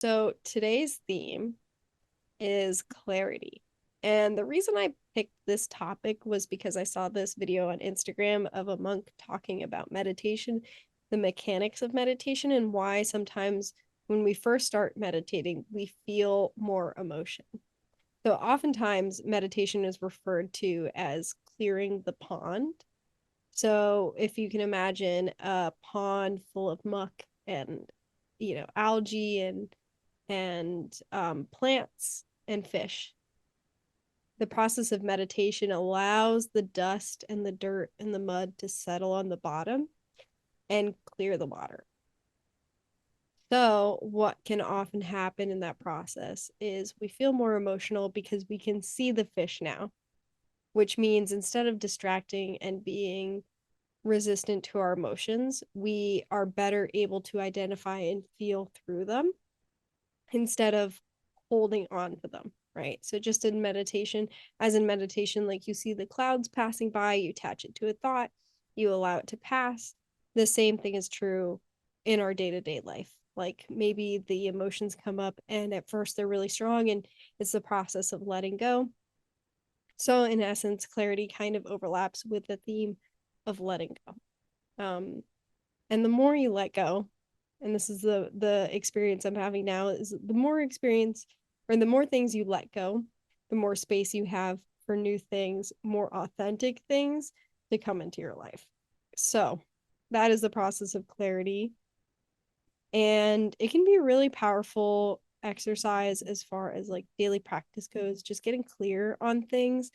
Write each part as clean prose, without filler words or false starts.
So today's theme is clarity. And the reason I picked this topic was because I saw this video on Instagram of a monk talking about meditation, the mechanics of meditation, and why sometimes when we first start meditating, we feel more emotion. So oftentimes meditation is referred to as clearing the pond. So if you can imagine a pond full of muck and algae and plants and fish. The process of meditation allows the dust and the dirt and the mud to settle on the bottom and clear the water. So, what can often happen in that process is we feel more emotional because we can see the fish now, which means instead of distracting and being resistant to our emotions, we are better able to identify and feel through them instead of holding on to them, right? So just in meditation, as in meditation, like you see the clouds passing by, you attach it to a thought, you allow it to pass. The same thing is true in our day-to-day life. Like maybe the emotions come up and at first they're really strong and it's the process of letting go. So in essence, clarity kind of overlaps with the theme of letting go. And the more you let go, and this is the experience I'm having now, is the more experience or the more things you let go, the more space you have for new things, more authentic things to come into your life. So that is the process of clarity. And it can be a really powerful exercise as far as like daily practice goes, just getting clear on things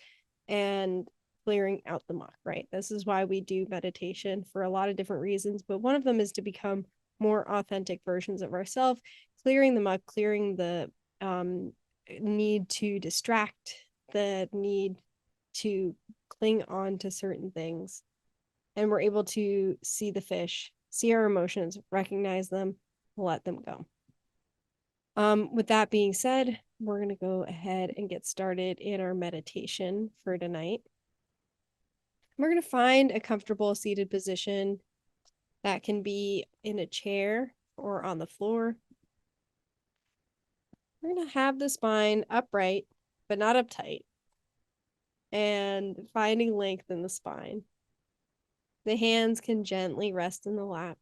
and clearing out the muck, right? This is why we do meditation for a lot of different reasons, but one of them is to become more authentic versions of ourselves, clearing the muck, clearing the need to distract, the need to cling on to certain things. And we're able to see the fish, see our emotions, recognize them, let them go. With that being said, we're going to go ahead and get started in our meditation for tonight. We're going to find a comfortable seated position that can be in a chair or on the floor. We're going to have the spine upright, but not uptight, and finding length in the spine. The hands can gently rest in the lap.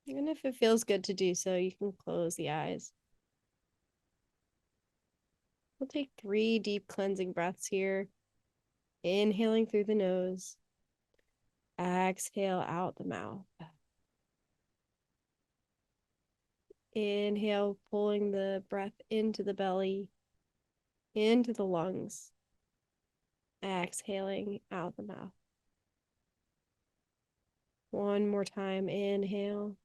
Even if it feels good to do so, you can close the eyes. We'll take 3 deep cleansing breaths here. Inhaling through the nose. Exhale out the mouth. Inhale, pulling the breath into the belly, into the lungs. Exhaling out the mouth. One more time. Inhale.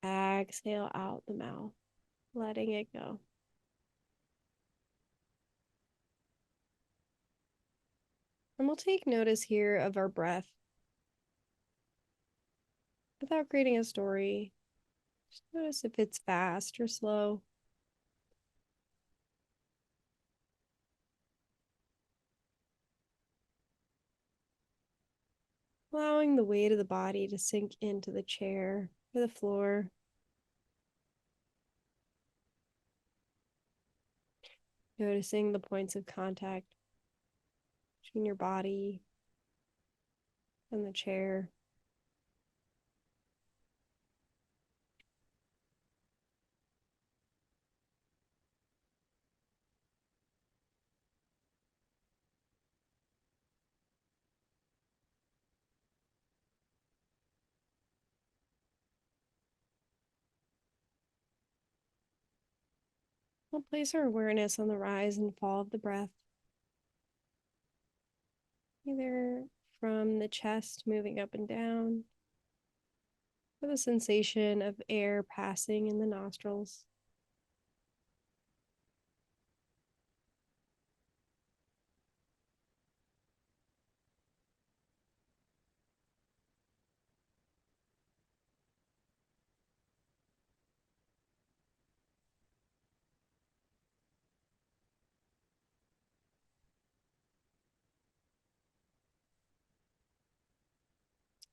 Exhale out the mouth, letting it go. And we'll take notice here of our breath without creating a story. Just notice if it's fast or slow. Allowing the weight of the body to sink into the chair or the floor. Noticing the points of contact between your body and the chair. We'll place our awareness on the rise and fall of the breath, either from the chest moving up and down, or the sensation of air passing in the nostrils.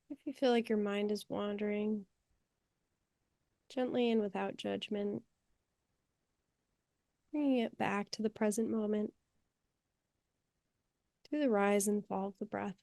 If you feel like your mind is wandering, Gently and without judgment, bringing it back to the present moment, to the rise and fall of the breath.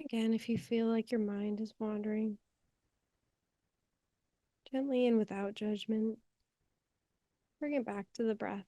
Again, if you feel like your mind is wandering, gently and without judgment, bring it back to the breath.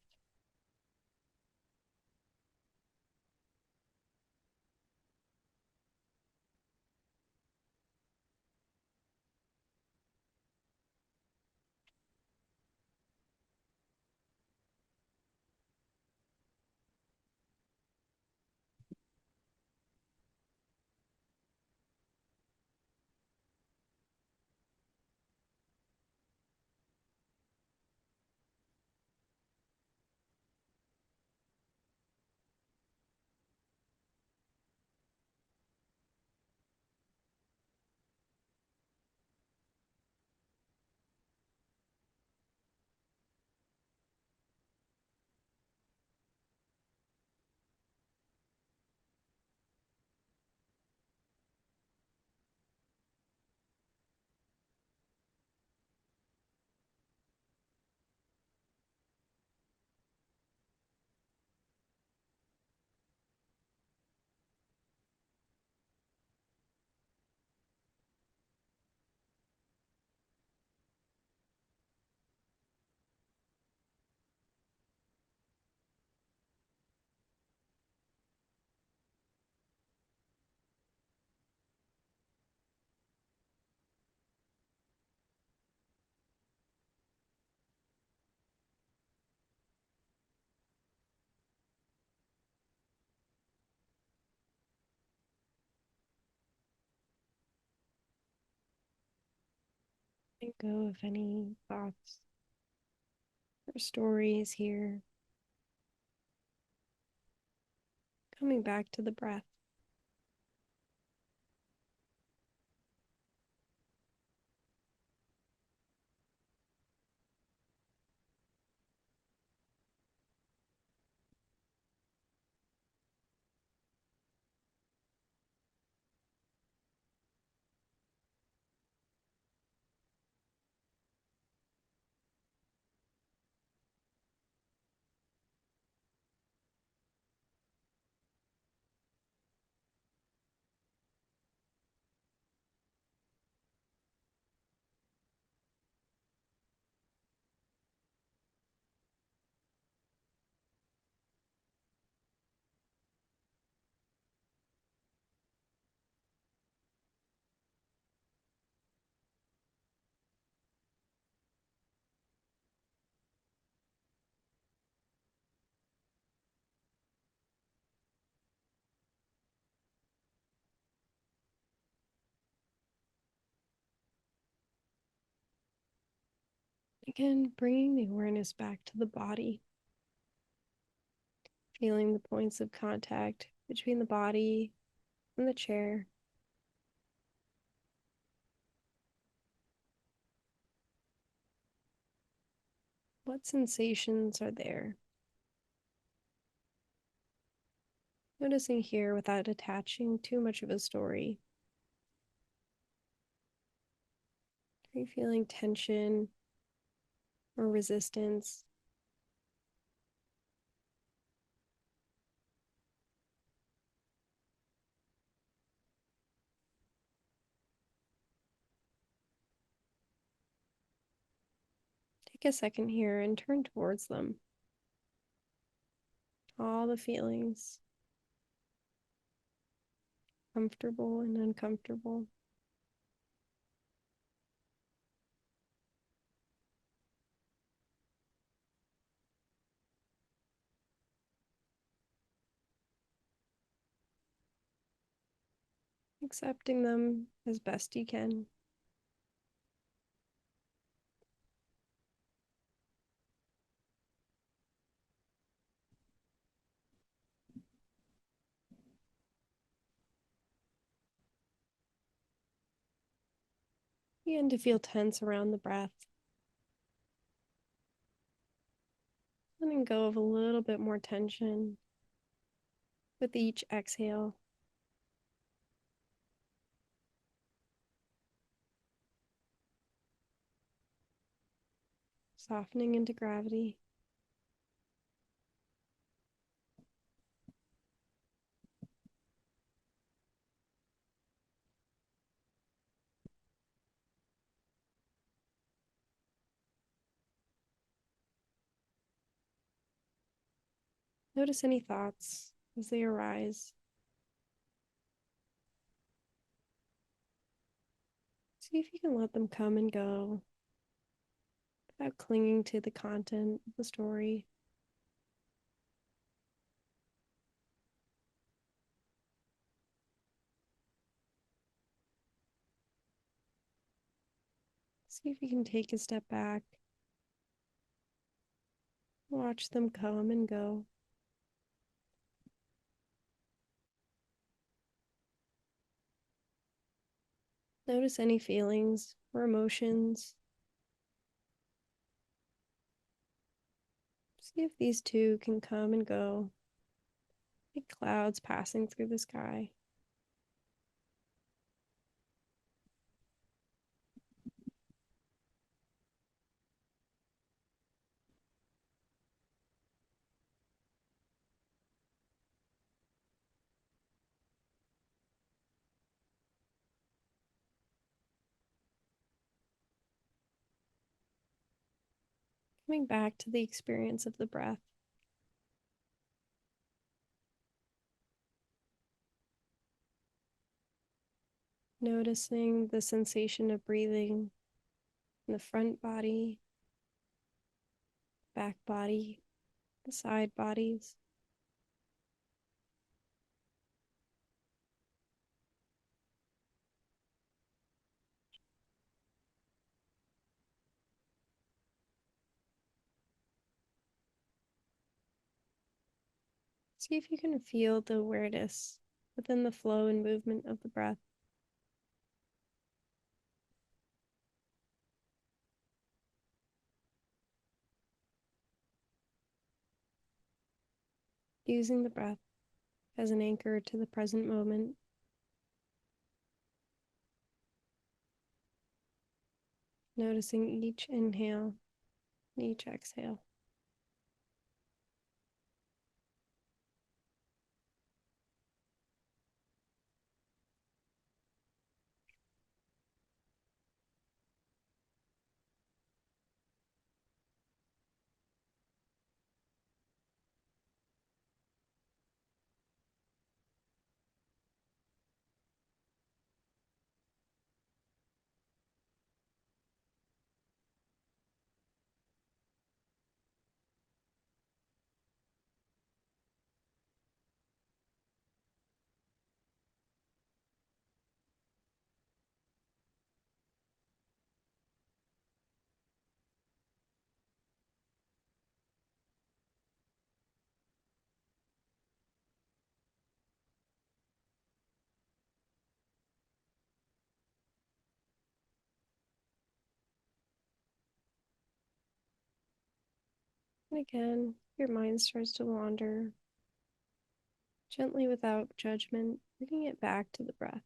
Let go of any thoughts or stories here, coming back to the breath. Again, bringing the awareness back to the body, feeling the points of contact between the body and the chair. What sensations are there? Noticing here without attaching too much of a story. Are you feeling tension or resistance? Take a second here and turn towards them. All the feelings, comfortable and uncomfortable. Accepting them as best you can. Begin to feel tense around the breath. Letting go of a little bit more tension with each exhale. Softening into gravity. Notice any thoughts as they arise. See if you can let them come and go without clinging to the content of the story. See if you can take a step back. Watch them come and go. Notice any feelings or emotions. See if these two can come and go, like clouds passing through the sky. Coming back to the experience of the breath. Noticing the sensation of breathing in the front body, back body, the side bodies. See if you can feel the awareness within the flow and movement of the breath. Using the breath as an anchor to the present moment. Noticing each inhale and each exhale. And again, your mind starts to wander, gently without judgment, bringing it back to the breath.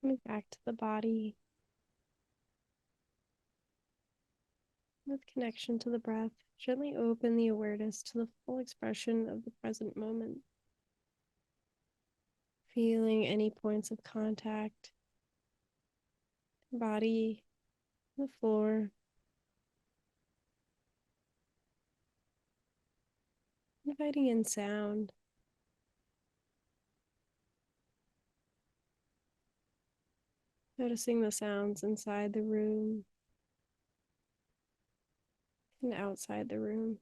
Move back to the body with connection to the breath. Gently open the awareness to the full expression of the present moment. Feeling any points of contact, body, the floor, inviting in sound. Noticing the sounds inside the room and outside the room.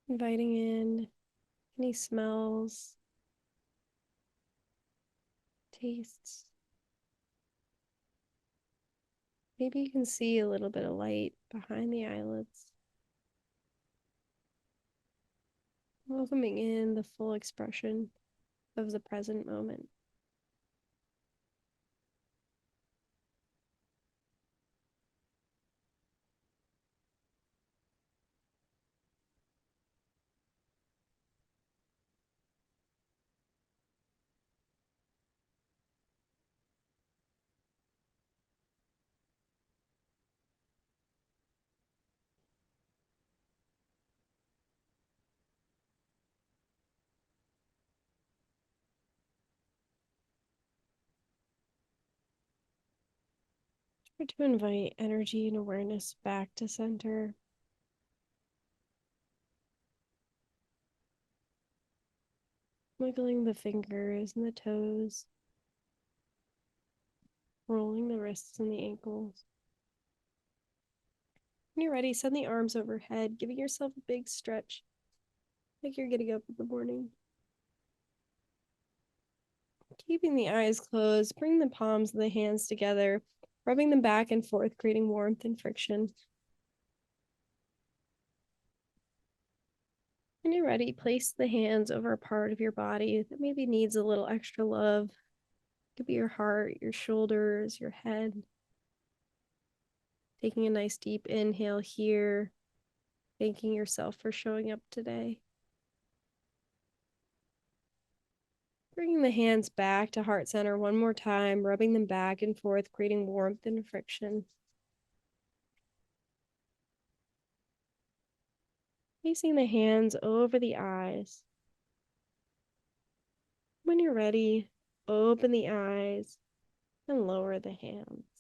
Inviting in any smells, tastes. Maybe you can see a little bit of light behind the eyelids. Welcoming in the full expression of the present moment. Try to invite energy and awareness back to center. Wiggling the fingers and the toes, rolling the wrists and the ankles. When you're ready, send the arms overhead, giving yourself a big stretch, like you're getting up in the morning. Keeping the eyes closed, bring the palms of the hands together, rubbing them back and forth, creating warmth and friction. When you're ready, place the hands over a part of your body that maybe needs a little extra love. It could be your heart, your shoulders, your head. Taking a nice deep inhale here, thanking yourself for showing up today. Bringing the hands back to heart center one more time, rubbing them back and forth, creating warmth and friction. Placing the hands over the eyes. When you're ready, open the eyes and lower the hands.